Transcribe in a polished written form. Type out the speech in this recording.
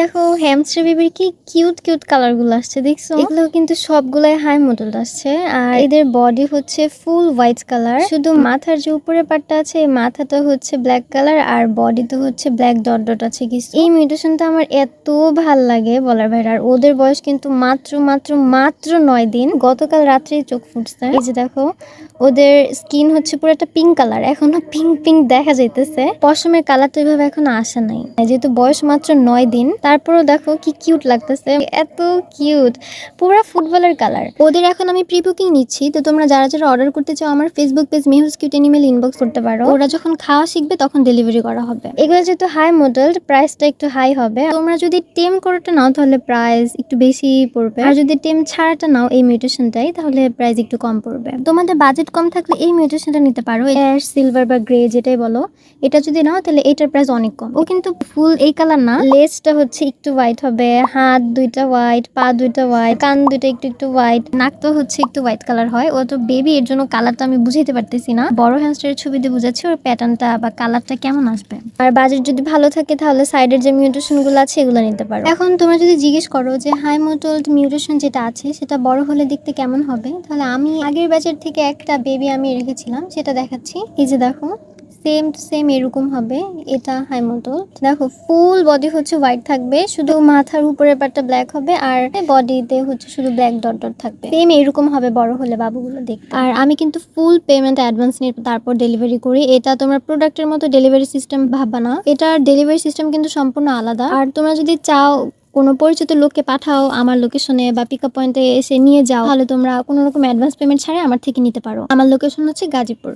দেখো হ্যামস্টার বেবির কি কিউট কিউট কালার গুলো আসছে, দেখছো? এগুলো কিন্তু সবগুলাই হাই মডেল আসছে। আর এদের বডি হচ্ছে ফুল হোয়াইট কালার, শুধু মাথার যে উপরে পার্টটা আছে এই মাথাটা হচ্ছে ব্ল্যাক কালার আর বডি তো হচ্ছে ব্ল্যাক ডট ডট আছে কিছু। এই মিউটেশনটা আমার এত ভাল লাগে বলার বাইরে। আর ওদের বয়স কিন্তু মাত্র মাত্র মাত্র 9 দিন। গতকাল রাত্রে চোখ ফুটছে। এই যে দেখো ওদের স্কিন হচ্ছে পুরো একটা পিঙ্ক কালার, এখনো পিঙ্ক পিঙ্ক দেখা যাইতেছে। পশমের কালার তো এইভাবে এখনো আসে নাই, যেহেতু বয়স মাত্র 9 দিন। তারপরও দেখো কি কিউট লাগতেছে, এত কিউট, পুরো ফুটবলের কালার। ওদের এখন আমি প্রি বুকিং নিচ্ছি, তো তোমরা যারা যারা অর্ডার করতে চাও আমার ফেসবুক পেজ মেহুজ কিউট অ্যানিমেল ইনবক্স করতে পারো। ওরা যখন খাওয়া শিখবে তখন ডেলিভারি করা হবে। এগুলো যেহেতু হাই মডেল, প্রাইসটা একটু হাই হবে। তোমরা যদি টেম করাটা নাও তাহলে প্রাইস একটু বেশি পড়বে, আর যদি টেম ছাড়াটা নাও এই মিউটেশনটাই তাহলে প্রাইস একটু কম পড়বে। তোমাদের বাজেট কম থাকলে এই মিউটেশনটা নিতে পারো, অ্যাশ সিলভার বা গ্রে যেটাই বলো। এটা যদি নাও তাহলে এটার প্রাইস অনেক কম। ও কিন্তু ফুল এই কালার না, লেজটা হচ্ছে একটু হোয়াইট হবে, হাত দুইটা হোয়াইট, পা দুইটা হোয়াইট, কান দুইটা একটু একটু হোয়াইট, নাকটা হচ্ছে একটু হোয়াইট কালার হয়। ও তো বেবি, এর জন্য কালারটা আমি বুঝাইতে পারতেছি না। বড় হ্যামস্টারের ছবিতে বুঝাচ্ছি ওর প্যাটার্নটা বা কালারটা কেমন আসবে। আর বাজেট যদি ভালো থাকে তাহলে সাইডের যে মিউটেশন গুলো আছে এগুলো নিতে পারো। এখন তোমরা যদি জিজ্ঞেস করো যে হাই মডেল মিউটেশন যেটা আছে সেটা বড় হলে দেখতে কেমন হবে, তাহলে আমি আগের ব্যাচের থেকে একটা বেবি আমি রেখেছিলাম, সেটা দেখাচ্ছি। এই যে দেখো সেম টু সেম এরকম হবে। এটা হাই মডেল। দেখো ফুল বডি হচ্ছে হোয়াইট থাকবে, শুধু মাথার উপরের পার্টটা ব্ল্যাক হবে আর বডিতে হচ্ছে শুধু ব্ল্যাক ডট ডট থাকবে। সেম এরকম হবে বড় হলে বাবুগুলো দেখতে। আর আমি কিন্তু ফুল পেমেন্ট অ্যাডভান্স নিয়ে তারপর ডেলিভারি করি। এটা তোমরা প্রোডাক্টের মতো ডেলিভারি সিস্টেম ভাববা না, এটার ডেলিভারি সিস্টেম কিন্তু সম্পূর্ণ আলাদা। আর তোমরা যদি চাও কোনো পরিচিত লোককে পাঠাও আমার লোকেশনে বা পিক আপ পয়েন্টে এসে নিয়ে যাও, তাহলে তোমরা কোনো রকম অ্যাডভান্স পেমেন্ট ছাড়াই আমার থেকে নিতে পারো। আমার লোকেশন হচ্ছে গাজীপুর।